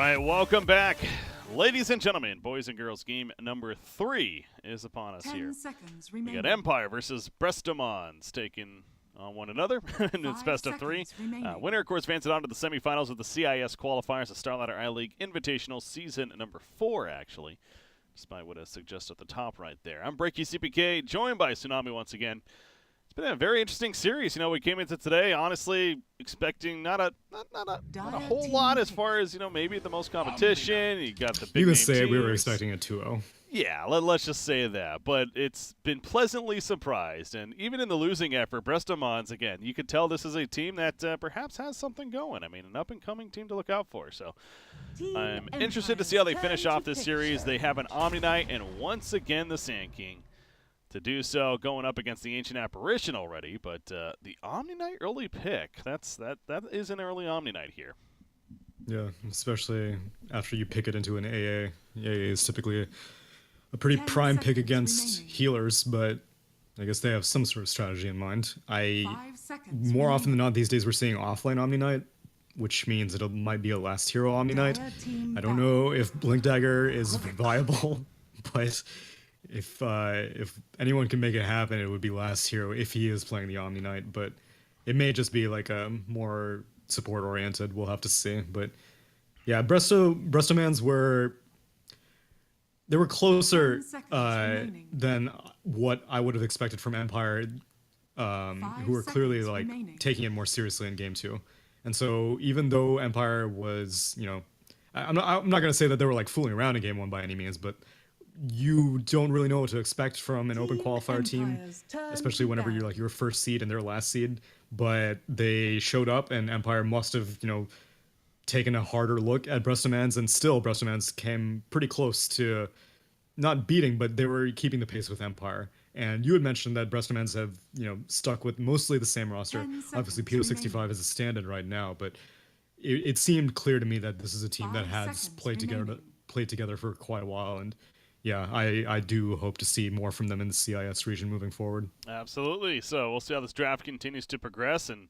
right, welcome back. Ladies and gentlemen, boys and girls, game number 3 is upon us here. We got Empire versus Brestomans taking on one another, and it's best of 3. Winner, of course, advances on to the semifinals of the CIS Qualifiers, the StarLadder I-League Invitational season number 4, actually, despite what I suggest at the top right there. I'm Breaky CPK, joined by Tsunami once again. It's been a very interesting series. You know, we came into today, honestly, expecting not a whole lot as far as, you know, maybe the most competition. You got the big name You can say teams. we were expecting a 2-0. Yeah, let's just say that. But it's been pleasantly surprised. And even in the losing effort, Brestomans, again, you could tell this is a team that perhaps has something going. I mean, an up-and-coming team to look out for. So I'm interested to see how they finish off this series. They have an Omni Knight and once again the Sand King to do so, going up against the Ancient Apparition already. But the Omni Knight early pick, that is an early Omni Knight here. Yeah, especially after you pick it into an AA. AA is typically a pretty prime pick against healers, but I guess they have some sort of strategy in mind. More often than not these days we're seeing offlane Omni Knight, which means it might be a last hero Omni Knight. I don't know if Blink Dagger is viable, but if anyone can make it happen, it would be last hero if he is playing the Omni Knight, but it may just be like a more support oriented. We'll have to see. But yeah, Brestomans were closer than what I would have expected from Empire, who were clearly like taking it more seriously in game 2. And so even though Empire was, you know, I'm not going to say that they were like fooling around in game 1 by any means, but you don't really know what to expect from an open qualifier team, especially whenever you're like your first seed and their last seed. But they showed up, and Empire must have, you know, taken a harder look at Brestomans, and still Brestomans came pretty close to not beating, but they were keeping the pace with Empire. And you had mentioned that Brestomans have, you know, stuck with mostly the same roster. Obviously, PO65 is a stand-in right now, but it seemed clear to me that this is a team that has played together for quite a while, and yeah, I do hope to see more from them in the CIS region moving forward. Absolutely. So we'll see how this draft continues to progress. And,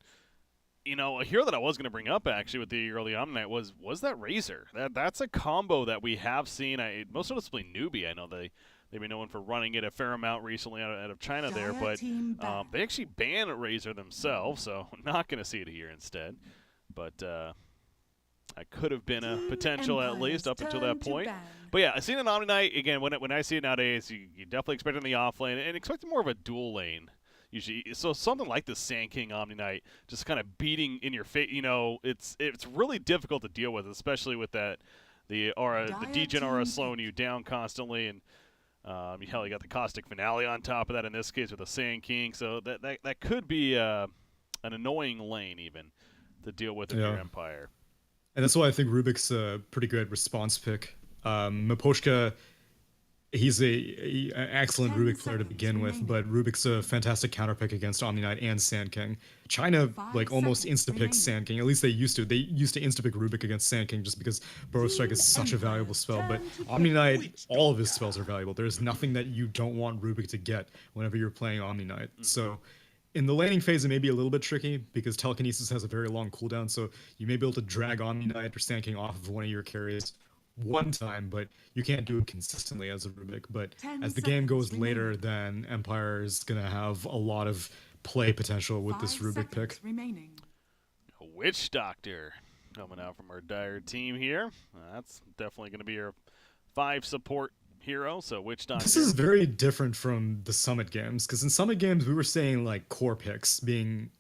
you know, a hero that I was going to bring up, actually, with the early Omni Knight was that Razor. That's a combo that we have seen. Most noticeably Newbie. I know they've been known for running it a fair amount recently out of China there, but they actually banned Razor themselves, so I'm not going to see it here instead. But that could have been a potential, at least, up until that point. But yeah, I seen an Omni Knight, again, when I see it nowadays, you definitely expect it in the off lane, and expect more of a dual lane, usually. So something like the Sand King Omni Knight, just kind of beating in your face, you know, it's really difficult to deal with, especially with the degen aura slowing you down constantly, and hell, you got the Caustic Finale on top of that in this case with the Sand King, so that could be an annoying lane, even, to deal with in your Empire. And that's why I think Rubik's a pretty good response pick. Miposhka, he's an excellent Rubik player to begin with, but Rubik's a fantastic counter pick against Omni Knight and Sand King. China like almost insta-pick Sand King. At least they used to. They used to insta-pick Rubik against Sand King just because Burrow Strike is such a valuable spell. But Omni Knight, all of his spells are valuable. There's nothing that you don't want Rubik to get whenever you're playing Omni Knight. So in the laning phase, it may be a little bit tricky because Telekinesis has a very long cooldown, so you may be able to drag Omni Knight or Sand King off of one of your carries one time, but you can't do it consistently as a Rubik. But as the game goes later, then Empire is going to have a lot of play potential with this Rubik pick. Witch Doctor coming out from our Dire team here. That's definitely going to be your 5 support hero, so Witch Doctor. This is very different from the Summit games, because in Summit games we were saying like core picks being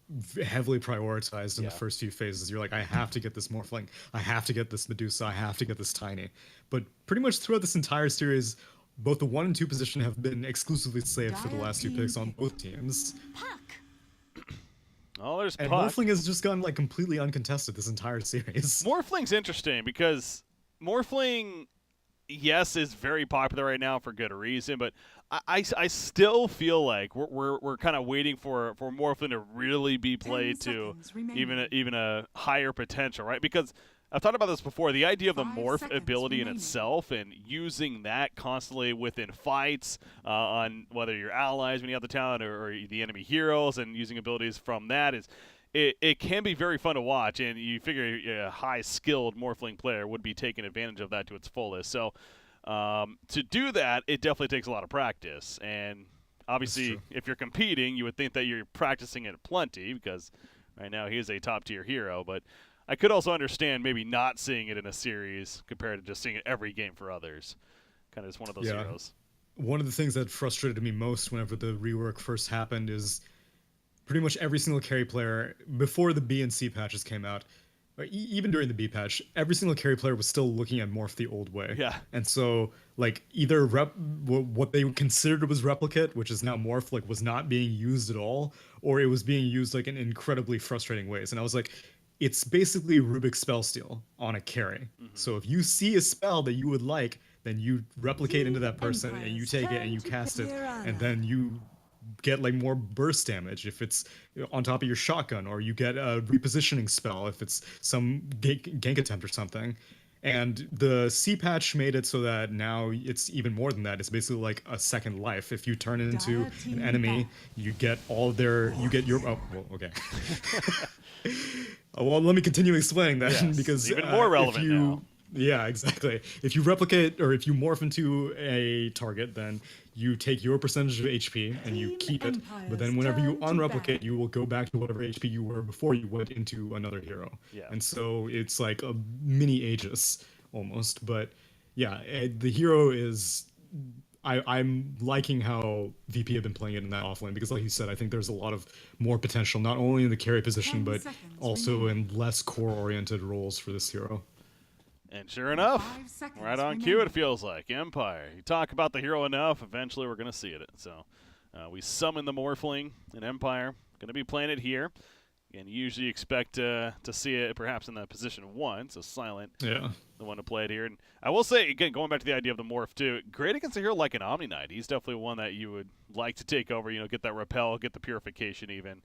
heavily prioritized in the first few phases. You're like, I have to get this Morphling, I have to get this Medusa, I have to get this Tiny. But pretty much throughout this entire series, both the 1 and 2 position have been exclusively saved for the last 2 picks on both teams. Oh, there's and Puck. Morphling has just gone like completely uncontested this entire series. Morphling's interesting because Morphling, yes, is very popular right now for good reason, but I still feel like we're kind of waiting for Morphling to really be played to even a higher potential, right? Because I've thought about this before. The idea of the morph ability in itself and using that constantly within fights on whether your allies when you have the talent or the enemy heroes, and using abilities from that is it can be very fun to watch, and you figure a high-skilled Morphling player would be taking advantage of that to its fullest. So to do that, it definitely takes a lot of practice. And obviously, if you're competing, you would think that you're practicing it plenty because right now he is a top-tier hero. But I could also understand maybe not seeing it in a series compared to just seeing it every game for others. Kind of just one of those heroes. One of the things that frustrated me most whenever the rework first happened is pretty much every single carry player, before the B and C patches came out, even during the B patch, every single carry player was still looking at Morph the old way. Yeah. And so, like, either what they considered was Replicate, which is now Morph, like, was not being used at all, or it was being used, like, in incredibly frustrating ways. And I was like, it's basically Rubik's Spell Steal on a carry. So if you see a spell that you would like, then you replicate into that person, and you take it, and you cast it, and then you get like more burst damage if it's on top of your shotgun, or you get a repositioning spell if it's some gank attempt or something. And the C patch made it so that now it's even more than that. It's basically like a second life. If you turn it into an enemy, you get all their, you get your, oh, well, okay. Well, let me continue explaining that, because even more relevant now. Yeah, exactly. If you replicate or if you morph into a target, then you take your percentage of HP and you keep it. But then whenever you unreplicate, you will go back to whatever HP you were before you went into another hero. Yeah. And so it's like a mini Aegis almost. But yeah, the hero is... I'm liking how VP have been playing it in that offlane, because like you said, I think there's a lot of more potential, not only in the carry position, but also in less core-oriented roles for this hero. And sure enough, right on cue it feels like. Empire. You talk about the hero enough, eventually we're going to see it. So we summon the Morphling in Empire. Going to be playing it here. And you usually expect to see it perhaps in the position 1, so Silent, the one to play it here. And I will say, again, going back to the idea of the Morph too, great against a hero like an Omni Knight. He's definitely one that you would like to take over, get that Repel, get the Purification even.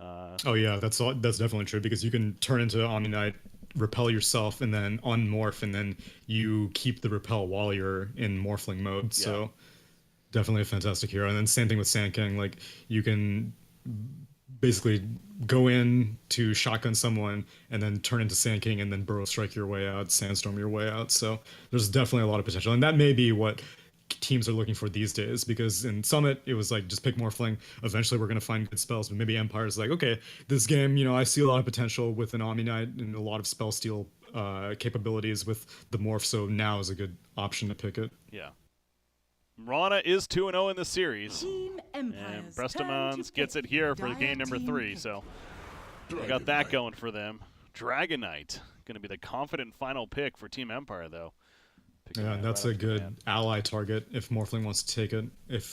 Oh yeah, that's definitely true, because you can turn into Omni Knight, repel yourself, and then unmorph, and then you keep the repel while you're in Morphling mode. So definitely a fantastic hero. And then same thing with Sand King. Like, you can basically go in to shotgun someone and then turn into Sand King and then Burrow Strike your way out, Sandstorm your way out. So there's definitely a lot of potential. And that may be what teams are looking for these days, because in Summit it was like, just pick Morphling, eventually we're going to find good spells. But maybe Empire's like, okay, this game, I see a lot of potential with an Omni Knight and a lot of spell steal capabilities with the Morph, so now is a good option to pick it. Yeah. Rana is 2-0 in the series, and Brestomans gets it here for game number 3, so they got that going for them. Dragon Knight, going to be the confident final pick for Team Empire, though. Yeah, and that's a good ally target if Morphling wants to take it. If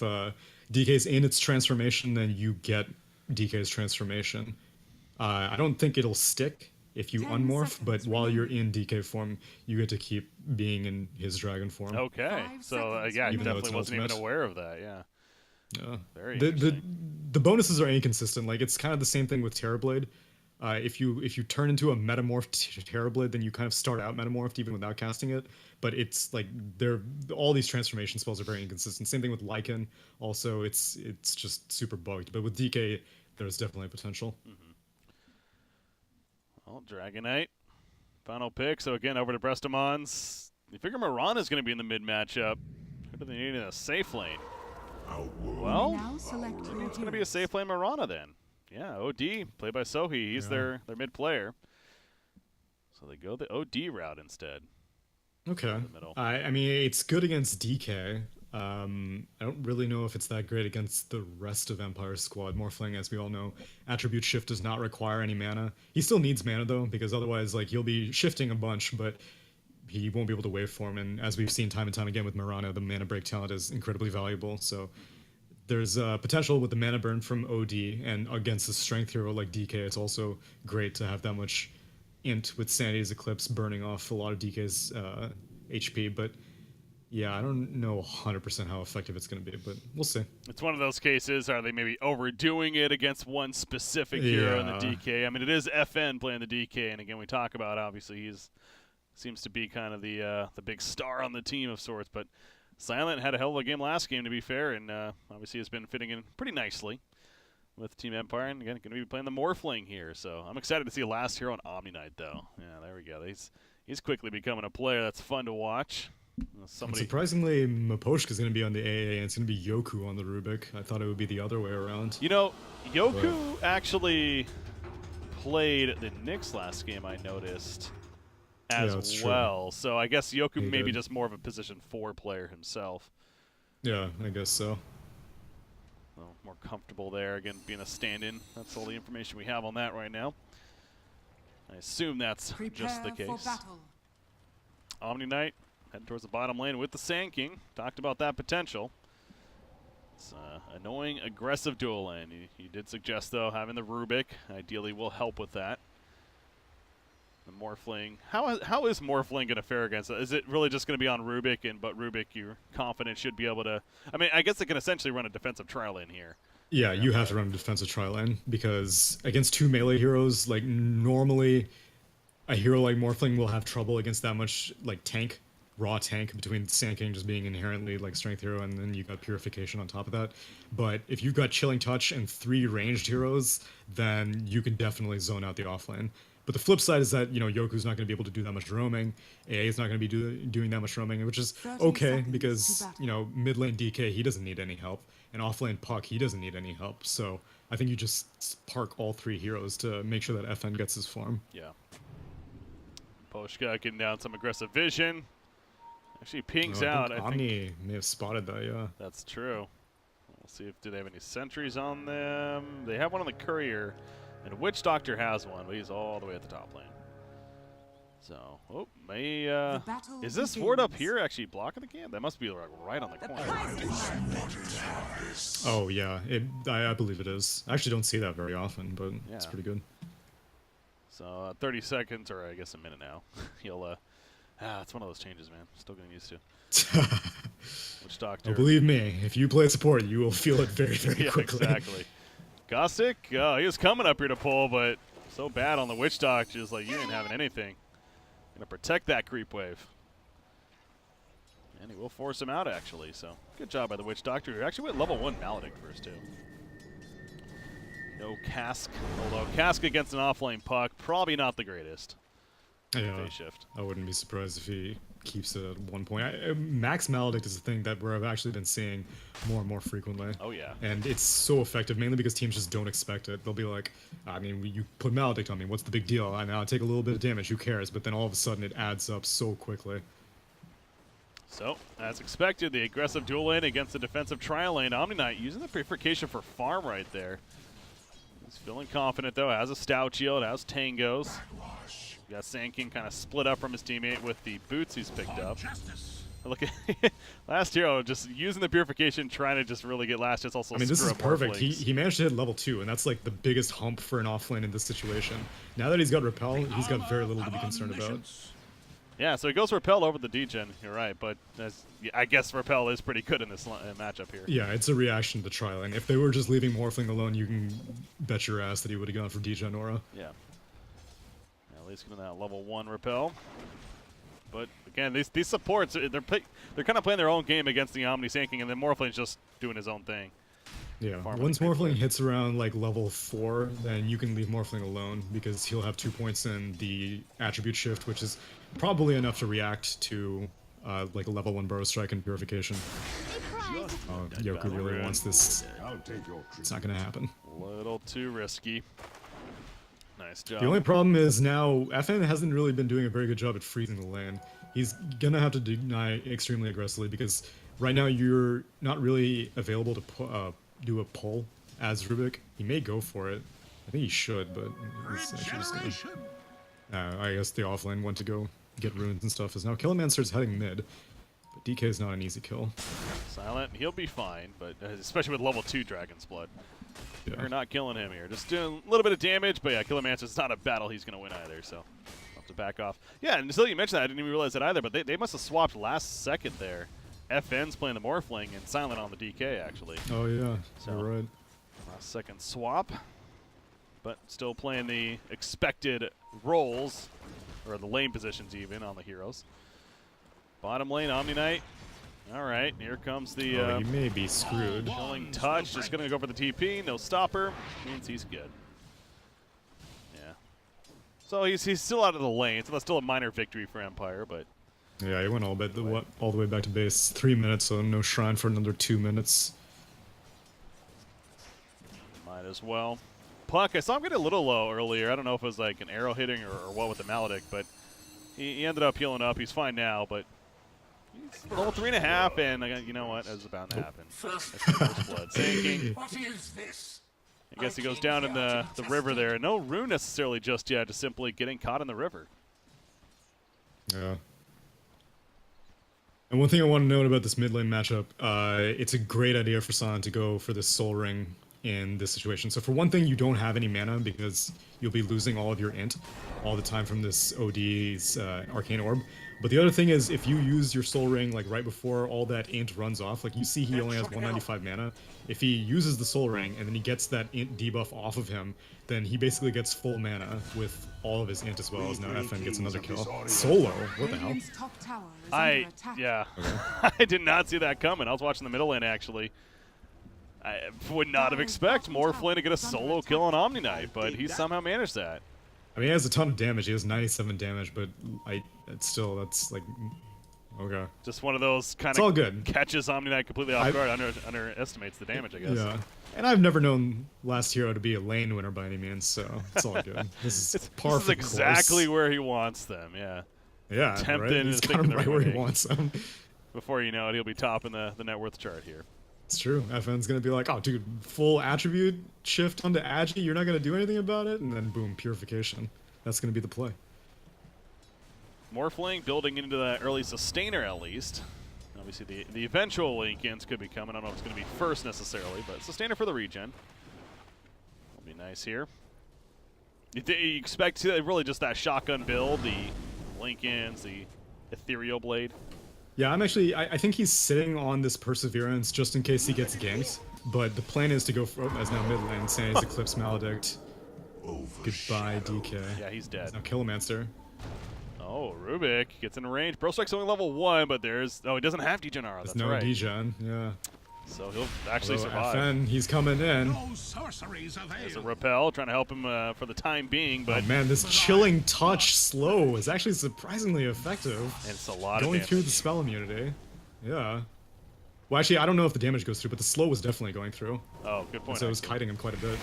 DK's in its transformation, then you get DK's transformation. I don't think it'll stick if you unmorph, but while you're in DK form, you get to keep being in his dragon form. Okay, so yeah, you definitely wasn't even aware of that. Yeah. Very interesting. The bonuses are inconsistent. Like, it's kind of the same thing with Terrorblade. If you turn into a metamorphed Terrorblade, then you kind of start out metamorphed even without casting it. But it's like all these transformation spells are very inconsistent. Same thing with Lycan. Also, it's just super bugged. But with DK, there's definitely potential. Well, Dragon Knight, final pick. So again, over to Brestomans. You figure Mirana's going to be in the mid matchup. Who do they need in a safe lane? Well, it's going to be a safe lane Mirana then. Yeah, OD, played by Sohi. He's their mid player. So they go the OD route instead. Okay. I mean, it's good against DK. I don't really know if it's that great against the rest of Empire's squad. Morphling, as we all know, attribute shift does not require any mana. He still needs mana, though, because otherwise, like, he'll be shifting a bunch, but he won't be able to waveform. And as we've seen time and time again with Mirana, the mana break talent is incredibly valuable. So there's potential with the mana burn from OD, and against a strength hero like DK, it's also great to have that much int with Sanity's Eclipse burning off a lot of DK's HP. But yeah, I don't know 100% how effective it's going to be, but we'll see. It's one of those cases. Are they maybe overdoing it against one specific hero in the DK? I mean, it is FN playing the DK, and again, we talk about, obviously, seems to be kind of the big star on the team of sorts, but Silent had a hell of a game last game, to be fair, and obviously has been fitting in pretty nicely. with Team Empire, and again, going to be playing the Morphling here. So I'm excited to see last hero on Omni Knight, though. Yeah, there we go. He's quickly becoming a player that's fun to watch. And surprisingly, Miposhka's going to be on the AA, and it's going to be Yoku on the Rubik. I thought it would be the other way around. You know, Yoku actually played the Knicks last game, I noticed, as well. True. So I guess Yoku may be just more of a position 4 player himself. Yeah, I guess so. Well, more comfortable there, again, being a stand-in. That's all the information we have on that right now. I assume that's just the case. Omni Knight heading towards the bottom lane with the Sand King. Talked about that potential. It's annoying, aggressive dual lane. You did suggest, though, having the Rubik ideally will help with that. The Morphling. How is Morphling going to fare against it? Is it really just going to be on Rubik, but Rubik you're confident should be able to... I mean, I guess it can essentially run a defensive tri-lane here. Yeah, you have to run a defensive tri-lane, because against 2 melee heroes, like, normally a hero like Morphling will have trouble against that much, like, tank. Raw tank, between Sand King just being inherently like strength hero, and then you got Purification on top of that. But if you've got Chilling Touch and 3 ranged heroes, then you can definitely zone out the offlane. But the flip side is that, you know, Yoku's not going to be able to do that much roaming. AA is not going to be doing that much roaming, which is okay, because, you know, mid lane DK, he doesn't need any help, and off lane Puck, he doesn't need any help. So I think you just park all 3 heroes to make sure that FN gets his farm. Yeah. Poshka getting down some aggressive vision. Actually pings out. I think Omni may have spotted that, yeah. That's true. We'll see if do they have any sentries on them. They have one on the courier, and Witch Doctor has one, but he's all the way at the top lane. So, oh, may is this Ford up here actually blocking the camp? That must be like right on the corner. Oh yeah, I believe it is. I actually don't see that very often, but yeah, it's pretty good. So 30 seconds, or I guess a minute now. He'll it's one of those changes, man. Still getting used to. Witch Doctor. Oh, believe me, if you play support, you will feel it very, very quickly. Exactly. Gossick, he was coming up here to pull, but so bad on the Witch Doctor, just like you ain't having anything. Gonna protect that creep wave. And he will force him out, actually. So good job by the Witch Doctor, who actually went level 1 Maledict first, too. No Cask, although Cask against an offlane Puck, probably not the greatest. Yeah, shift. I wouldn't be surprised if he keeps it at 1 point. Max Maledict is a thing that I've actually been seeing more and more frequently. Oh, yeah. And it's so effective, mainly because teams just don't expect it. They'll be like, I mean, you put Maledict on me, what's the big deal? I know I'll take a little bit of damage, who cares? But then all of a sudden it adds up so quickly. So, as expected, the aggressive dual lane against the defensive trial lane. Omni Knight using the Purification for farm right there. He's feeling confident, though. Has a Stout Shield, has Tangos. Got Sand King kind of split up from his teammate with the boots he's picked up. Look at last hero just using the Purification, trying to just really get last. Just also. I mean, this is perfect. He managed to hit level 2, and that's like the biggest hump for an offlane in this situation. Now that he's got Repel, he's got very little to be concerned about. Yeah, so he goes Repel over the degen. You're right, but I guess Repel is pretty good in this matchup here. Yeah, it's a reaction to the trial, and if they were just leaving Morphling alone, you can bet your ass that he would have gone for degen aura. Yeah. At least getting that level 1 Repel. But again, these supports, they're kind of playing their own game against the Omni Sand King, and then Morphling's just doing his own thing. Yeah, once Morphling hits around like level 4, then you can leave Morphling alone, because he'll have 2 points in the attribute shift, which is probably enough to react to like a level 1 Burrow Strike and Purification. Yoku really wants this. It's not going to happen. A little too risky. Nice job. The only problem is now FN hasn't really been doing a very good job at freezing the lane. He's gonna have to deny extremely aggressively, because right now you're not really available to do a pull as Rubik. He may go for it. I think he should, but he's actually just gonna, I guess the offlane went to go get runes and stuff. Is now Killermancer's heading mid, but DK is not an easy kill. Silent, he'll be fine, but especially with level 2 Dragon's Blood. Yeah. We're not killing him here. Just doing a little bit of damage, but yeah, Killermancer's not a battle he's going to win either, so I'll have to back off. Yeah, and until you mentioned that, I didn't even realize that either, but they must have swapped last second there. FN's playing the Morphling and Silent on the DK, actually. Oh, yeah. So, you're right. Last second swap, but still playing the expected roles, or the lane positions even, on the heroes. Bottom lane, Omni Knight. All right, here comes the he may be screwed. Killing touch. Just going to go for the TP. No stopper. Means he's good. Yeah. So he's still out of the lane, so that's still a minor victory for Empire, but... Yeah, he went all the way back to base. 3 minutes, so no shrine for another 2 minutes. Might as well. Puck, I saw him get a little low earlier. I don't know if it was like an arrow hitting or what with the Maledict, but he ended up healing up. He's fine now, but he's level 3.5, and you know what? That's about to happen. That's the first blood. Sinking. What is this? I guess he goes down in the river there. No rune necessarily just yet, just simply getting caught in the river. Yeah. And one thing I want to note about this mid lane matchup, it's a great idea for San to go for the Soul Ring in this situation. So for one thing, you don't have any mana because you'll be losing all of your int all the time from this OD's Arcane Orb. But the other thing is, if you use your Soul Ring like right before all that int runs off, like you see he only has 195 mana. If he uses the Soul Ring and then he gets that int debuff off of him, then he basically gets full mana with all of his int as well as now FN gets another kill. Solo? What the hell? Yeah. I did not see that coming. I was watching the middle lane actually. I would not have expected Morphling to get a solo kill on Omni Knight, but he somehow managed that. I mean, he has a ton of damage. He has 97 damage, but that's like, okay. Just one of those kind all of good. Catches Omni Knight completely off guard, underestimates the damage, I guess. Yeah, and I've never known Last Hero to be a lane winner by any means, so it's all good. This is par for the course. Exactly where he wants them, yeah. Yeah, Tempted right? He's got him right where he wants them. Before you know it, he'll be topping the net worth chart here. It's true. FN's going to be like, oh, dude, full attribute shift onto Agi, you're not going to do anything about it? And then, boom, purification. That's going to be the play. Morphling building into that early sustainer at least. Obviously, the eventual link-ins could be coming. I don't know if it's going to be first necessarily, but sustainer for the regen. Will be nice here. You expect really just that shotgun build, the link-ins, the ethereal blade. Yeah, I think he's sitting on this Perseverance just in case he gets ganked. But the plan is to go for, as now mid lane, saying he's Eclipse Maledict. Goodbye, DK. Yeah, he's dead. Now Kilomancer. Oh, Rubik gets in range. Brostrike's only level 1, but there's... Oh, he doesn't have Degenara, that's no right. Degen, yeah. So he'll actually survive. FN, he's coming in. No sorceries avail. There's a repel, trying to help him for the time being, but... Oh man, this chilling touch slow is actually surprisingly effective. And it's a lot going of through the spell immunity. Yeah. Well, actually, I don't know if the damage goes through, but the slow was definitely going through. Oh, good point. And so it was kiting him quite a bit.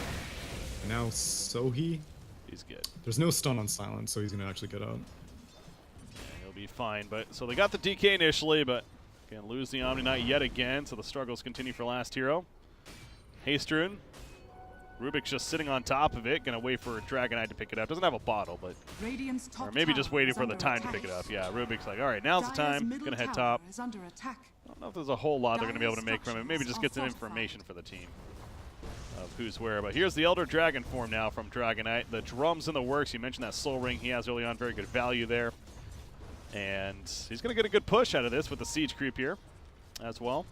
And now Sohi. He's good. There's no stun on Silent, so he's going to actually get out. Yeah, he'll be fine. But so they got the DK initially, but again, lose the Omni Knight yet again, so the struggles continue for Last Hero. Hastrun. Rubik's just sitting on top of it, gonna wait for Dragonite to pick it up. Doesn't have a bottle, but or maybe just waiting for the time to pick it up. Yeah, Rubik's like, all right, now's the time. Gonna head top. I don't know if there's a whole lot they're gonna be able to make from it. Maybe just get some information for the team of who's where. But here's the Elder Dragon form now from Dragonite. The drums in the works. You mentioned that Soul Ring he has early on, very good value there. And he's gonna get a good push out of this with the Siege Creep here as well.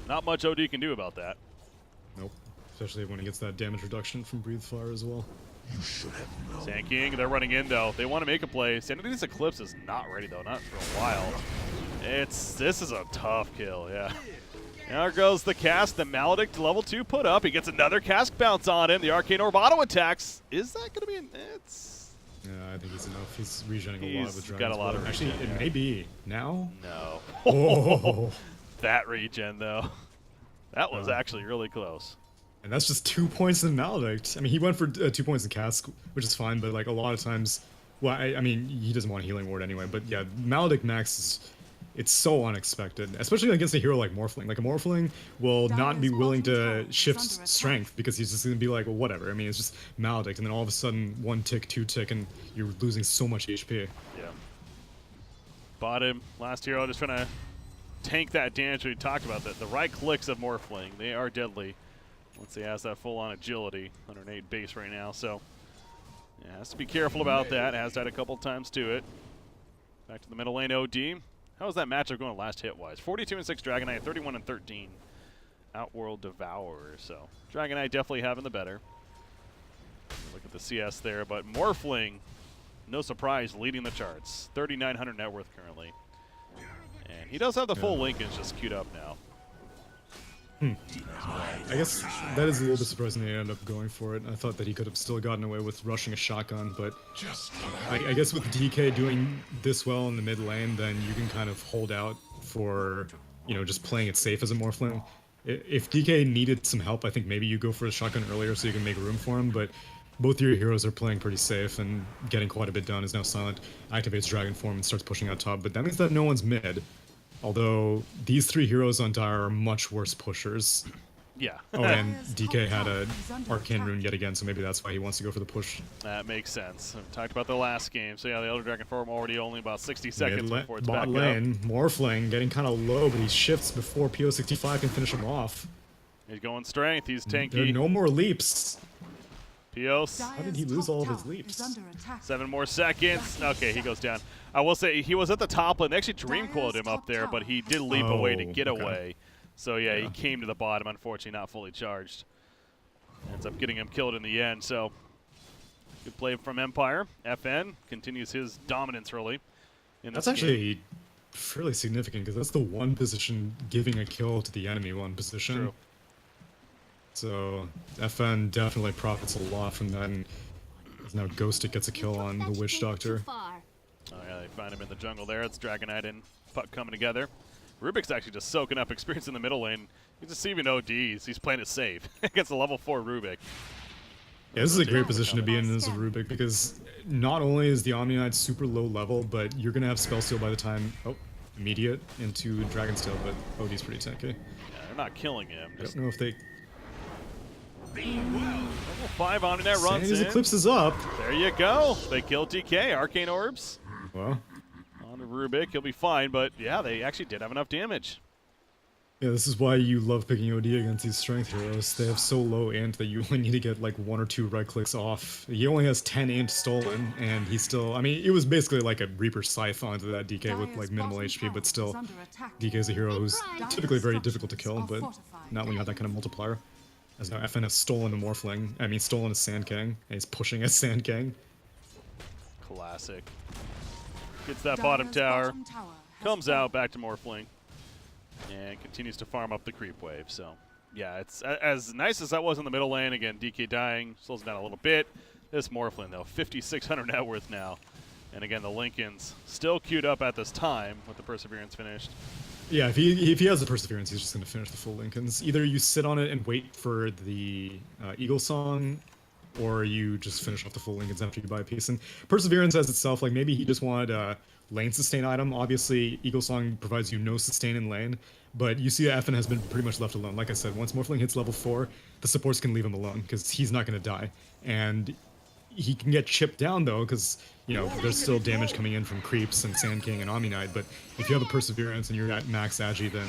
Not much OD can do about that. Nope. Especially when he gets that damage reduction from Breathe Fire as well. You should have known. Sand King, they're running in though. They want to make a play. Sanity's Eclipse is not ready though, not for a while. This is a tough kill, yeah. There goes the cast, the Maledict level 2 put up. He gets another cask bounce on him. The Arcane Orb auto attacks. Is that going to be Yeah, I think he's enough. He's regenerating a lot with Dragon's got a lot of Actually, it may be. Now? No. Oh. That regen though. That was actually really close. And that's just 2 points in Maledict. I mean, he went for 2 points in Cask, which is fine, but like a lot of times, well, I mean, he doesn't want a healing ward anyway, but yeah, Maledict max is, it's so unexpected, especially against a hero like Morphling. Like a Morphling will not be willing to shift strength because he's just going to be like, well, whatever. I mean, it's just Maledict, and then all of a sudden, 1 tick, 2 tick, and you're losing so much HP. Yeah. Bottom, Last Hero just trying to tank that damage we talked about. The right clicks of Morphling, they are deadly. Once he has that full-on agility, 108 base right now, so yeah, has to be careful about that. Has died a couple times to it. Back to the middle lane OD. How was that matchup going last hit-wise? 42-6 Dragonite, 31-13 Outworld Devourer. So Dragonite definitely having the better. Look at the CS there, but Morphling, no surprise, leading the charts. 3,900 net worth currently. And he does have the full Lincolns just queued up now. I guess that is a little bit surprising they ended up going for it. I thought that he could have still gotten away with rushing a shotgun, but I guess with DK doing this well in the mid lane, then you can kind of hold out for, just playing it safe as a Morphling. If DK needed some help, I think maybe you go for a shotgun earlier so you can make room for him, but both your heroes are playing pretty safe and getting quite a bit done. Is now Silent activates Dragon Form and starts pushing out top, but that means that no one's mid. Although these 3 heroes on Dire are much worse pushers. Yeah. Oh, and DK had a Arcane Rune yet again, so maybe that's why he wants to go for the push. That makes sense. We talked about the last game. So yeah, the Elder Dragon Form already only about 60 seconds before it's back lane, up. Morphling getting kind of low, but he shifts before PO65 can finish him off. He's going strength. He's tanky. There are no more leaps. Pios. How did he lose all of his leaps? 7 more seconds. Okay, he goes down. I will say he was at the top lane. They actually dream coiled him up there, but he did leap away to get away. So yeah, he came to the bottom, unfortunately not fully charged. Ends up getting him killed in the end. So good play from Empire. FN continues his dominance early in this That's actually fairly significant because that's the one position giving a kill to the enemy one position. True. So FN definitely profits a lot from that, and now Ghostic gets a kill on the Witch Doctor. Oh yeah, they find him in the jungle there. It's Dragonite and Puck coming together. Rubik's actually just soaking up experience in the middle lane. He's deceiving ODs. He's playing it safe against a level 4 Rubik. Yeah, this is a great position to be in as a Rubik because not only is the Omni Knight super low level, but you're going to have Spell Steal by the time, immediate into Dragonsteel, but OD's pretty tanky. Yeah, they're not killing him. I don't know if they... Level 5 on net runs Sandy's in. Eclipse is up. There you go. They kill DK. Arcane Orbs. Well, On to Rubik. He'll be fine, but yeah, they actually did have enough damage. yeah, this is why you love picking OD against these strength heroes. They have so low int that you only need to get like 1 or 2 right clicks off. He only has 10 int stolen, and he's still... I mean, it was basically like a Reaper Scythe onto that DK with like minimal HP, but still, DK is a hero who's typically very difficult to kill, but not when you have that kind of multiplier. As now FN has stolen a Morphling, stolen a Sand King, and he's pushing a Sand King. Classic. Gets that bottom tower, comes out back to Morphling, and continues to farm up the creep wave. So, yeah, it's as nice as that was in the middle lane. Again, DK dying, slows down a little bit. This Morphling, though, 5,600 net worth now. And again, the Lincolns still queued up at this time with the Perseverance finished. Yeah, if he has the Perseverance, he's just going to finish the full Lincolns. Either you sit on it and wait for the Eagle Song, or you just finish off the full Lincolns after you buy a piece. And Perseverance as itself, like maybe he just wanted a lane sustain item. Obviously, Eagle Song provides you no sustain in lane, but you see FN has been pretty much left alone. Like I said, once Morphling hits level 4, the supports can leave him alone because he's not going to die. And he can get chipped down though, because there's still damage coming in from creeps and Sand King and Omni Knight. But if you have a Perseverance and you're at max agi, then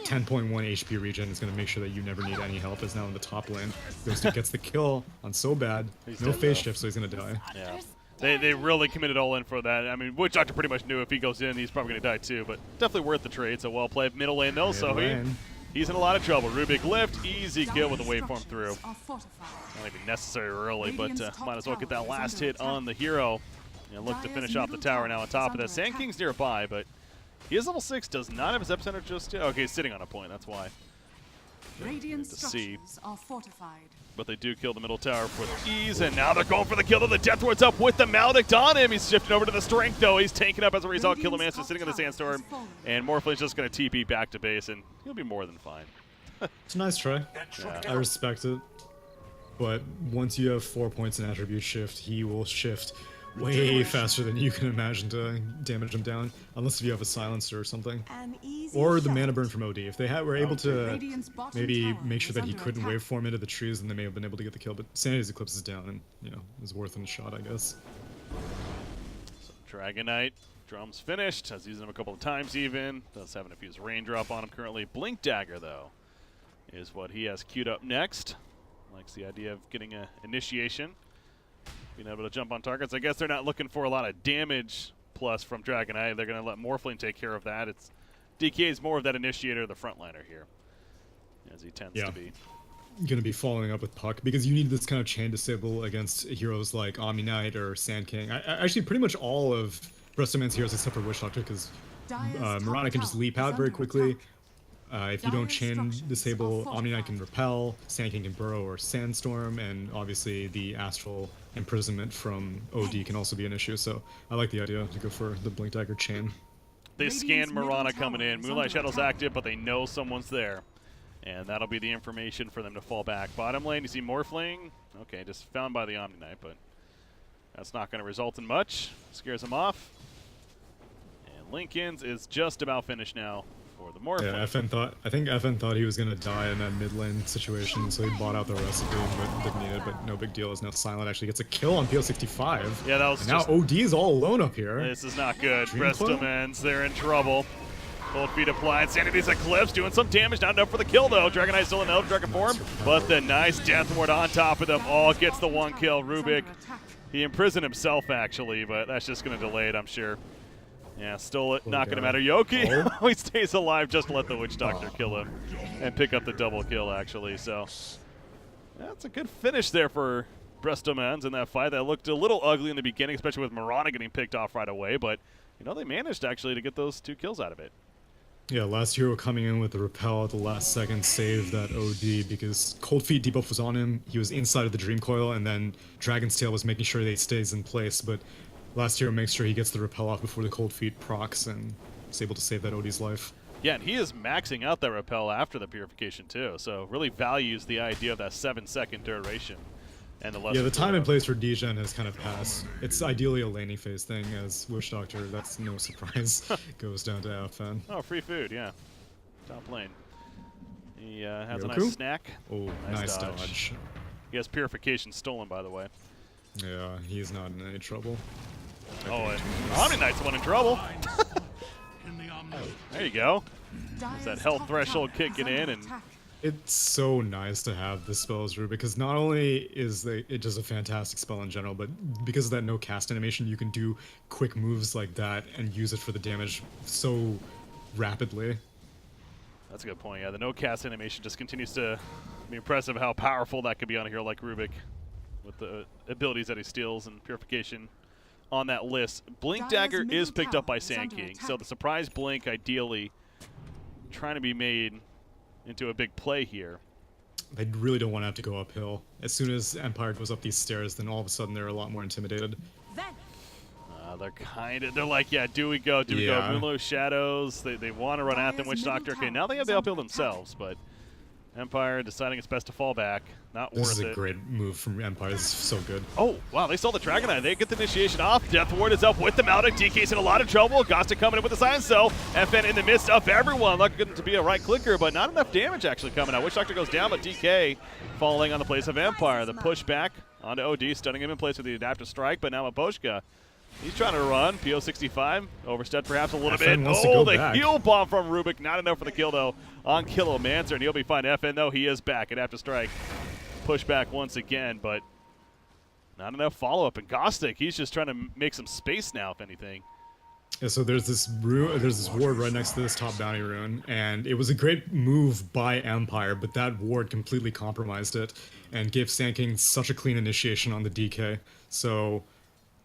10.1 HP regen is going to make sure that you never need any help. Is now in the top lane. Ghostic gets the kill on so bad. No phase shift, so he's going to die. Yeah. They really committed all in for that. I mean, Witch Doctor pretty much knew if he goes in, he's probably going to die too. But definitely worth the trade. So well played middle lane though. So he's in a lot of trouble. Rubik lift, easy kill with the waveform through. Not even necessary early, but might as well get that last hit on the hero. And look to finish off the tower now on top of that. Sand King's nearby, but he is level 6, does not have his epicenter just yet. Okay, he's sitting on a point, that's why. Radiant to see. structures are fortified. But they do kill the middle tower with ease, and now they're going for the kill. The Death Ward's up with the Maledict on him. He's shifting over to the Strength, though. He's tanking up as a result. Killermancer sitting in the Sandstorm, and Morphling's just going to TP back to base, and he'll be more than fine. It's a nice try. Yeah. I respect it. But once you have 4 points in attribute shift, he will shift way faster than you can imagine to damage him down, unless if you have a silencer or something. Or the mana burn from OD. If they were able to maybe make sure that he couldn't waveform into the trees, then they may have been able to get the kill. But Sanity's Eclipse is down, and it was worth a shot, I guess. So Dragonite, drums finished. Has used him a couple of times even. Does have an infused raindrop on him currently. Blink Dagger, though, is what he has queued up next. Likes the idea of getting an initiation. Being able to jump on targets. I guess they're not looking for a lot of damage plus from Dragonite. They're going to let Morphling take care of that. It's DK is more of that initiator, the frontliner here, as he tends to be. Going to be following up with Puck, because you need this kind of chain disable against heroes like Omni Knight or Sand King. Actually, pretty much all of Brestomans heroes except for Witch Doctor, because Mirana can just leap out very quickly. If you don't chain disable, Omni Knight can repel, Sand King can burrow or sandstorm, and obviously the astral imprisonment from OD can also be an issue. So I like the idea to go for the Blink Dagger chain. They scan Mirana coming in. Moonlight Shadow's active, but they know someone's there. And that'll be the information for them to fall back. Bottom lane, you see Morphling. Okay, just found by the Omni Knight, but that's not going to result in much. Scares him off. And Lincoln's is just about finished now for the Morphling. Yeah, I think FN thought he was going to die in that mid lane situation, so he bought out the recipe, but didn't need it, but no big deal, as now Silent actually gets a kill on PO65. Yeah, that was and now OD is all alone up here. This is not good. Brestomans, they're in trouble. Cold Feet applied. Sanity's Eclipse doing some damage. Not enough for the kill, though. Dragon Eye still in Elder Dragon form. But the nice Death Ward on top of them all gets the one kill. Rubik, he imprisoned himself, actually, but that's just going to delay it, I'm sure. Yeah, still not going to matter. Yoki, he stays alive just to let the Witch Doctor kill him and pick up the double kill, actually. So that's a good finish there for Brestomans in that fight. That looked a little ugly in the beginning, especially with Mirana getting picked off right away. But, you know, they managed, actually, to get those 2 kills out of it. Yeah, last hero coming in with the repel at the last second saved that OD because Cold Feet debuff was on him. He was inside of the Dream Coil, and then Dragon's Tail was making sure that he stays in place. But last hero makes sure he gets the repel off before the Cold Feet procs and is able to save that OD's life. Yeah, and he is maxing out that repel after the purification too, so really values the idea of that 7-second duration. And the time and place for Degen has kind of passed. It's ideally a laning phase thing, as Witch Doctor, that's no surprise, goes down to FN. Oh, free food, yeah. Top lane. He has a nice snack. Oh, nice dodge. He has purification stolen, by the way. Yeah, he's not in any trouble. Oh, and Omni Knight's one in trouble. There you go. There's that health threshold kicking in, and it's so nice to have this spell as Rubik, because not only is it just a fantastic spell in general, but because of that no cast animation, you can do quick moves like that and use it for the damage so rapidly. That's a good point, yeah. The no cast animation just continues to be impressive how powerful that could be on a hero like Rubik with the abilities that he steals and purification on that list. Blink Dagger is picked up by Sand King, so the surprise blink ideally trying to be made into a big play here. They really don't want to have to go uphill. As soon as Empire goes up these stairs, then all of a sudden they're a lot more intimidated. They're like, yeah, do we go? Moonlight Shadows, they want to run at them. Witch Doctor, okay, now they have the uphill themselves, but Empire deciding it's best to fall back. Not worth it. This is a great move from Empire. This is so good. Oh, wow, they saw the Dragon Eye. They get the initiation off. Death Ward is up with the Maldic. DK's in a lot of trouble. Gosta coming in with the Silence, so FN in the midst of everyone. Looking to be a right clicker, but not enough damage actually coming out. Witch Doctor goes down, but DK falling on the place of Empire. The pushback onto OD, stunning him in place with the Adaptive Strike, but now Maposhka. He's trying to run. PO65 overstepped perhaps a little bit. Oh, the heal bomb from Rubik. Not enough for the kill, though, on Killomancer. And he'll be fine. FN, though, he is back. Adaptive Strike. Push back once again, but not enough follow-up. And Gostic, he's just trying to make some space now, if anything. Yeah, so there's this ward right next to this top bounty rune, and it was a great move by Empire, but that ward completely compromised it and gave Sand King such a clean initiation on the DK. So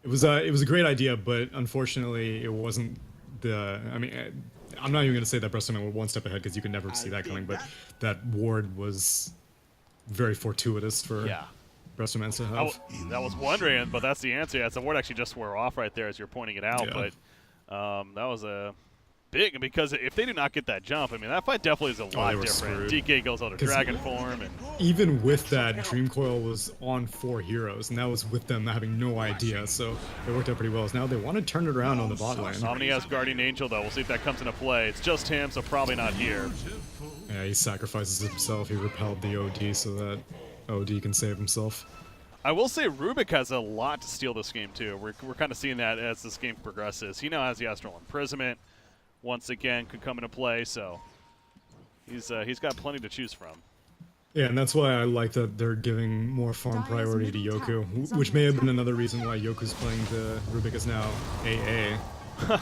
it was a great idea, but unfortunately it wasn't the. I mean, I'm not even going to say that Brestoman were one step ahead because you could never see that coming, but that ward was very fortuitous for Brestomans to have. I was wondering, but that's the answer. Yeah, the ward actually just wore off right there as you're pointing it out, but that was a big, because if they do not get that jump, I mean, that fight definitely is a lot different. Screwed. DK goes out of Dragon form. And even with that, Dream Coil was on 4 heroes, and that was with them having no idea, so it worked out pretty well. Now they want to turn it around on the bot lane. Omni has Guardian Angel, though. We'll see if that comes into play. It's just him, so probably not here. Yeah, he sacrifices himself. He repelled the OD so that OD can save himself. I will say Rubik has a lot to steal this game, too. We're kind of seeing that as this game progresses. He now has the Astral Imprisonment. Once again, could come into play, so he's got plenty to choose from. Yeah, and that's why I like that they're giving more farm priority to Yoku, which may have been another reason why Yoku's playing the Rubik is now AA.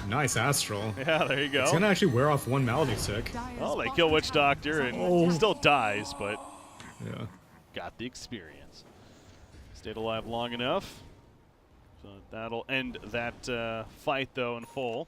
Nice Astral. Yeah, there you go. It's going to actually wear off one Malady tick. Oh, they kill Witch Doctor, and he still dies, but got the experience. Stayed alive long enough. So that'll end that fight, though, in full.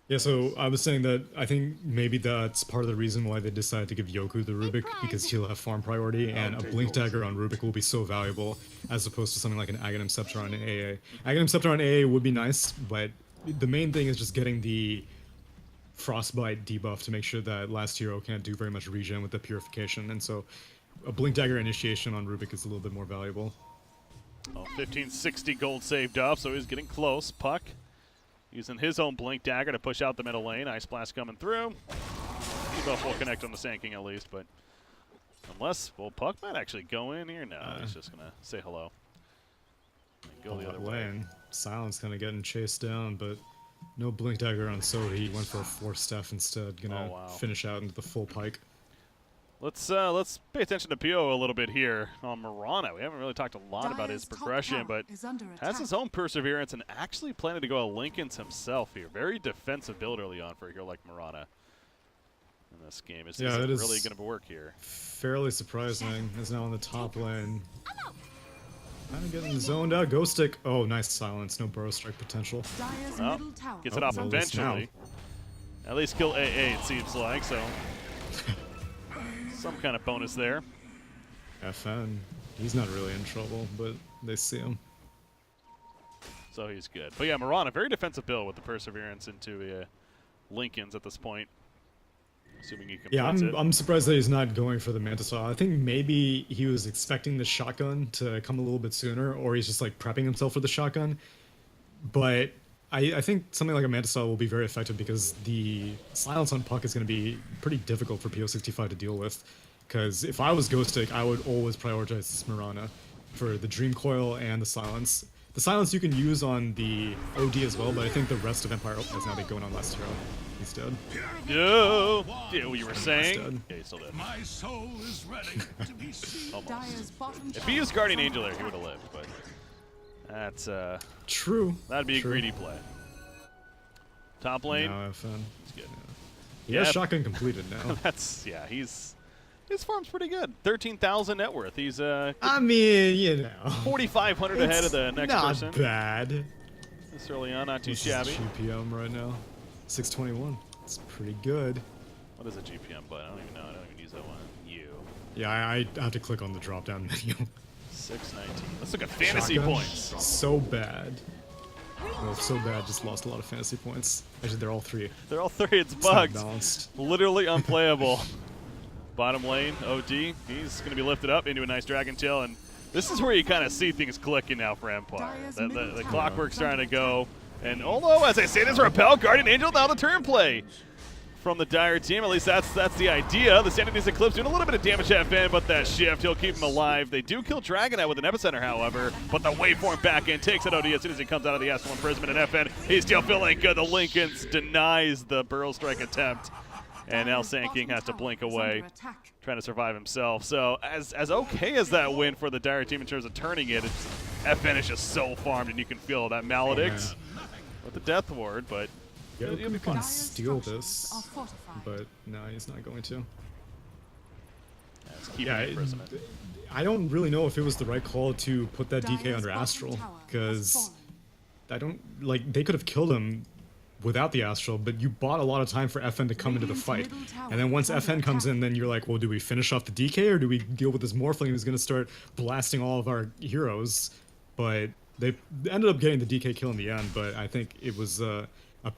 Yeah, so I was saying that I think maybe that's part of the reason why they decided to give Yoku the Rubik, because he'll have farm priority, and a Blink Dagger on Rubik will be so valuable, as opposed to something like an Aghanim Scepter on an AA. Aghanim Scepter on AA would be nice, but the main thing is just getting the Frostbite debuff to make sure that last hero can't do very much regen with the Purification, and so a Blink Dagger initiation on Rubik is a little bit more valuable. Oh, 1560 gold saved up, so he's getting close. Puck using his own Blink Dagger to push out the middle lane. Ice Blast coming through. Debuff will connect on the Sand King at least, but unless, well, Puck might actually go in here. No, he's just going to say hello. And go the other way. And Silence kind of getting chased down, but no Blink Dagger on Soda. He went for a Force Staff instead. Gonna finish out into the full pike. Let's pay attention to Pio a little bit here on Mirana. We haven't really talked a lot about his progression, but has his own perseverance and actually planning to go Lincoln's himself here. Very defensive build early on for a hero like Mirana in this game. Is it really going to work here? Fairly surprising. Is now on the top lane. Kind of getting zoned out. Ghost Stick. Oh, nice Silence. No Burrow Strike potential. Well, gets it off eventually. At least kill AA, it seems like, so some kind of bonus there. FN, he's not really in trouble, but they see him. So he's good. But yeah, Mirana, very defensive build with the Perseverance into Lincoln's at this point. Assuming he completes it. I'm surprised that he's not going for the Mantisaw. I think maybe he was expecting the shotgun to come a little bit sooner, or he's just like prepping himself for the shotgun. But I think something like a Mantisaw will be very effective because the silence on Puck is going to be pretty difficult for PO65 to deal with. Because if I was Ghost Stick, I would always prioritize this Mirana for the Dream Coil and the silence. The silence you can use on the OD as well, but I think the rest of Empire is now going on last hero. He's dead. Yo! Yeah, what you were saying? Yeah, he's still dead. My soul is ready to be seen. Almost. If he used Guardian Angel there, he would have lived, but that's true. That'd be a greedy play. Top lane. No, FN. He's good. He has shotgun completed now. His farm's pretty good. 13,000 net worth. He's I mean, you know, 4,500 ahead of the next person. Not bad. This early on, not too shabby. GPM right now, 621. It's pretty good. What is a GPM button? I don't even know. I don't even use that one. Yeah, I have to click on the drop-down menu. 619. Let's look at fantasy points. So bad. Well, so bad, just lost a lot of fantasy points. Actually, they're all three. They're all three. It's bugged. Balanced. Literally unplayable. Bottom lane, OD. He's going to be lifted up into a nice Dragon Tail, and this is where you kind of see things clicking now for Empire. The clockwork's starting to go, and although, as I say, this Repel, Guardian Angel, now the turn play from the Dire team. At least that's the idea. The Sanity's Eclipse doing a little bit of damage to FN, but that shift, he'll keep him alive. They do kill Dragonite with an Epicenter, however, but the waveform back in takes it OD as soon as he comes out of the Astral Imprisonment, and FN, he's still feeling good. The Lincolns denies the Burrow Strike attempt. And now Sand King has to blink away, trying to survive himself. So as okay as that win for the Dire team in terms of turning it, FN is just so farmed, and you can feel that Maledict with the Death Ward, but Yoku can steal this, but no, he's not going to. I don't really know if it was the right call to put that DK under Astral, because they could have killed him without the Astral, but you bought a lot of time for FN to come into the fight. And then once FN comes in, then you're like, well, do we finish off the DK, or do we deal with this Morphling who's going to start blasting all of our heroes? But they ended up getting the DK kill in the end, but I think it was a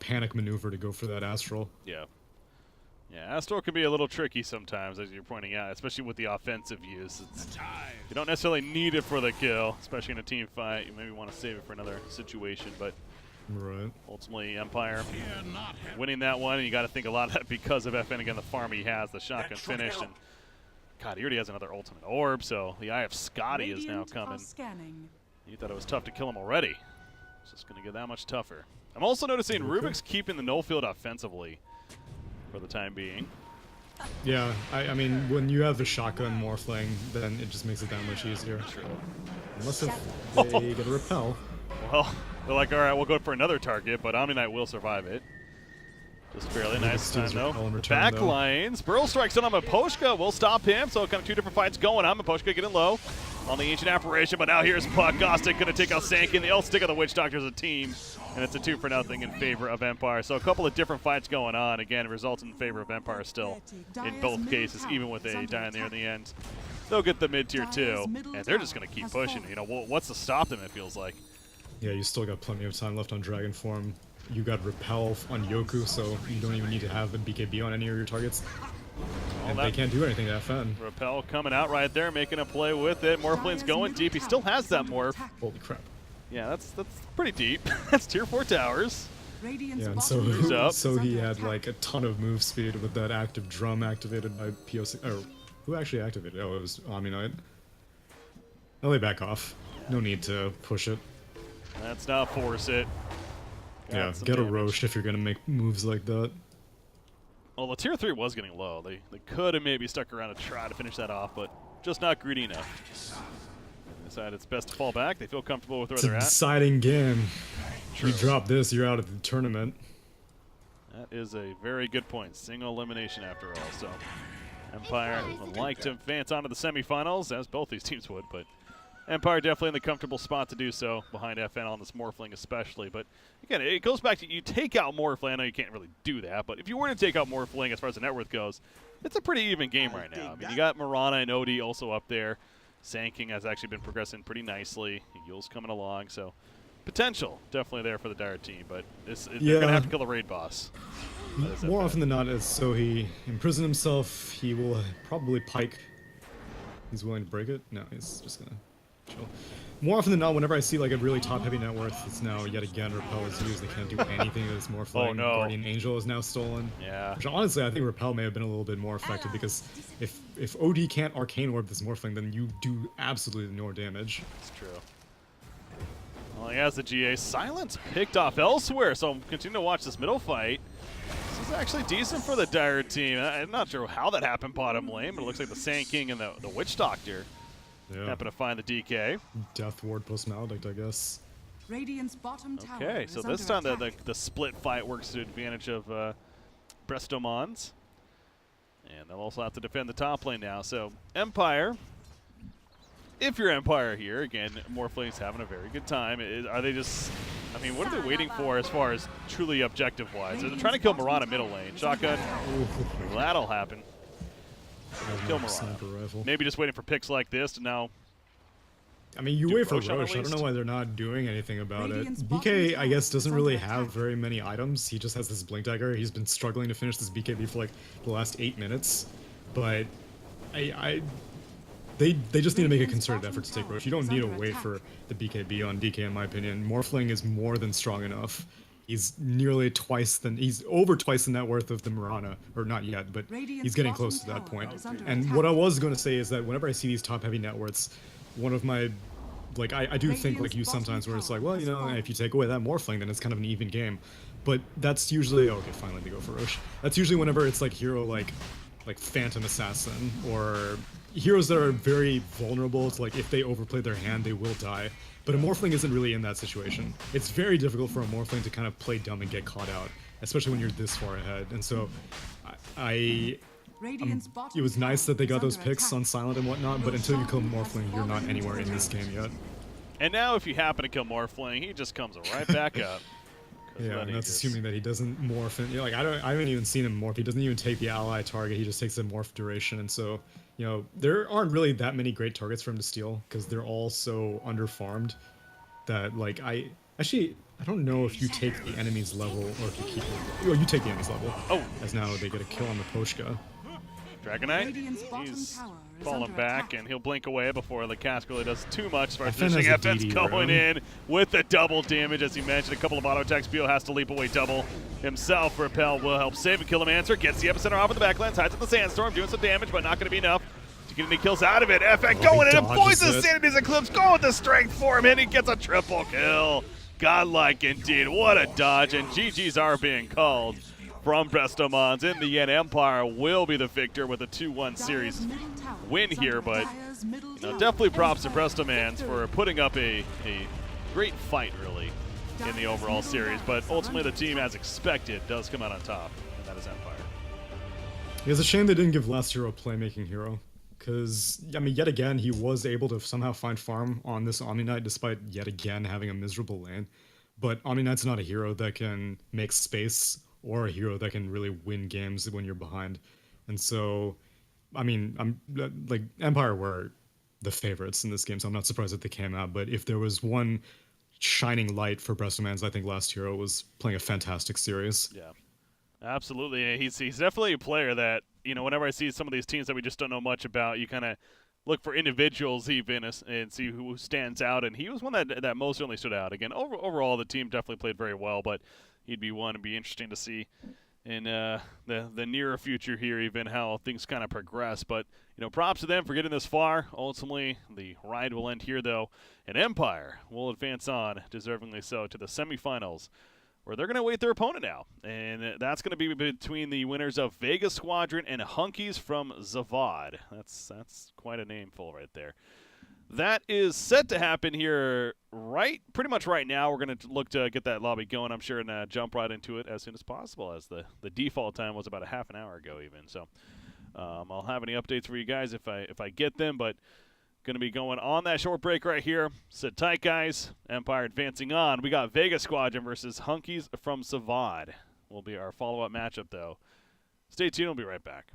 panic maneuver to go for that Astral. Yeah. Yeah, Astral can be a little tricky sometimes, as you're pointing out, especially with the offensive use. You don't necessarily need it for the kill, especially in a team fight. You maybe want to save it for another situation, but right. Ultimately, Empire winning that one, and you got to think a lot of that because of FN. Again, the farm he has, the shotgun finished, and God, he already has another ultimate orb, so the Eye of Scotty is now coming. You thought it was tough to kill him already. It's just going to get that much tougher. I'm also noticing Rubik's keeping the no field offensively for the time being. Yeah, I mean, when you have the shotgun Morphling, then it just makes it that much easier. True. Unless if they get a repel. Well, they're like, all right, we'll go for another target, but Omni Knight will survive it. Just fairly nice time, though. Back lines. Burrow Strike's in on Miposhka. We'll stop him, so kind of two different fights going on. Miposhka getting low on the Ancient Apparition, but now here's Puck. Gostic going to take out Sankin. They all stick on the Witch Doctor as a team. and it's a 2-0 in favor of Empire. So a couple of different fights going on. Again, it results in favor of Empire still in both cases, even with a die in there in the end. They'll get the mid-tier too, and they're just going to keep pushing. You know, what's to stop them, it feels like. Yeah, you still got plenty of time left on Dragon Form. You got Repel on Yoku, so you don't even need to have a BKB on any of your targets. And they can't do anything to FN. Repel coming out right there, making a play with it. Morphline's going deep. He still has that morph. Holy crap. Yeah, that's pretty deep. That's tier 4 towers. Yeah, and so he had like a ton of move speed with that active drum activated by POC. Or who actually activated it? Oh, it was Omninoid. I'll lay back off. No need to push it. Let's not force it. Yeah, get a Roche if you're gonna make moves like that. Well, the tier 3 was getting low. They could have maybe stuck around to try to finish that off, but just not greedy enough. They decided it's best to fall back. They feel comfortable with where they're at. It's a deciding game. True. You drop this, you're out of the tournament. That is a very good point. Single elimination after all. So Empire would like to advance on to the semifinals, as both these teams would, but Empire definitely in the comfortable spot to do so, behind FN on this Morphling especially. But again, it goes back to you take out Morphling. I know you can't really do that, but if you were to take out Morphling as far as the net worth goes, it's a pretty even game right now. I mean, you got Mirana and Odie also up there. Sanking has actually been progressing pretty nicely. Yule's coming along, so potential definitely there for the Dire team, but they're going to have to kill the raid boss. More often than not, as so he imprisoned himself, he will probably pike. He's willing to break it? No, he's just going to chill. More often than not, whenever I see like a really top-heavy net worth, it's now yet again Repel is used. They can't do anything that is more flying. Oh no! Guardian Angel is now stolen. Yeah. Which honestly, I think Repel may have been a little bit more effective because if OD can't Arcane Orb this Morphling, then you do absolutely no damage. That's true. Well, he has the GA. Silence picked off elsewhere, so continue to watch this middle fight. This is actually decent for the Dire team. I'm not sure how that happened bottom lane, but it looks like the Sand King and the Witch Doctor happen to find the DK. Death Ward post Maledict, I guess. Radiant's bottom tower Okay, so this time the split fight works to the advantage of Brestomans. And they'll also have to defend the top lane now. So Empire, if you're Empire here, again, Morphling's having a very good time. Are they just, I mean, what are they waiting for as far as truly objective-wise? They're trying to kill Mirana middle lane. Shotgun, that'll happen. Kill Mirana. Maybe just waiting for picks like this to now. I mean, you wait for Roche. I don't know why they're not doing anything about it. BK, I guess, doesn't really have very many items. He just has this Blink Dagger. He's been struggling to finish this BKB for like the last 8 minutes. But they just need to make a concerted effort to take Roche. You don't need to wait for the BKB on DK, in my opinion. Morphling is more than strong enough. He's nearly he's over twice the net worth of the Mirana, or not yet, but he's getting close to that point. And what I was going to say is that whenever I see these top-heavy net worths, one of my, like, I do think like you sometimes where it's like, well, you know, if you take away that Morphling, then it's kind of an even game. But that's usually, okay, fine, let me go for Roche. That's usually whenever it's like hero like Phantom Assassin, or heroes that are very vulnerable to, like, if they overplay their hand, they will die. But a Morphling isn't really in that situation. It's very difficult for a Morphling to kind of play dumb and get caught out, especially when you're this far ahead. And so, it was nice that they got those picks on Silent and whatnot, but until you kill Morphling, you're not anywhere in this game yet. And now if you happen to kill Morphling, he just comes right back up. Yeah, and that's assuming that he doesn't morph. And, you know, like, I haven't even seen him morph. He doesn't even take the ally target. He just takes the morph duration. And so, you know, there aren't really that many great targets for him to steal because they're all so underfarmed that, like, I don't know if you take the enemy's level or if you keep it. Oh, you take the enemy's level. Oh, as now they get a kill on the Poshka. Dragonite, he's falling back, and he'll blink away before the cast really does too much. FN's going in with the double damage, as you mentioned. A couple of auto attacks. Beal has to leap away double himself. Repel will help save and kill him. Answer gets the epicenter off of the backlands, hides in the sandstorm, doing some damage, but not going to be enough to get any kills out of it. FN going in and poisons Sanity's Eclipse, going with the strength for him, and he gets a triple kill. Godlike indeed. What a dodge, and GGs are being called from Brestomans. In the end, Empire will be the victor with a 2-1 series win here, but you know, definitely props to Brestomans for putting up a great fight, really, in the overall series. But ultimately, the team, as expected, does come out on top, and that is Empire. It's a shame they didn't give last hero a playmaking hero, because, I mean, yet again, he was able to somehow find farm on this Omni Knight, despite yet again having a miserable lane. but Omni Knight's not a hero that can make space or a hero that can really win games when you're behind. And so, I mean, I'm like Empire were the favorites in this game, so I'm not surprised that they came out. But if there was one shining light for Brestomans, I think Last Hero was playing a fantastic series. Yeah, absolutely. He's definitely a player that, whenever I see some of these teams that we just don't know much about, you kind of look for individuals even and see who stands out. And he was one that most certainly stood out. Again, overall, the team definitely played very well, but he'd be one to be interesting to see in the nearer future here, even how things kind of progress. But props to them for getting this far. Ultimately, the ride will end here, though, and Empire will advance on, deservingly so, to the semifinals, where they're going to await their opponent now, and that's going to be between the winners of Vega Squadron and Hunkies from Zavad. That's quite a nameful right there. That is set to happen here pretty much right now. We're going to look to get that lobby going, I'm sure, and jump right into it as soon as possible, as the default time was about a half an hour ago even. So I'll have any updates for you guys if I get them, but going to be going on that short break right here. Sit tight, guys. Empire advancing on. We got Vega Squadron versus Hunkies from Zavad. Will be our follow-up matchup, though. Stay tuned. We'll be right back.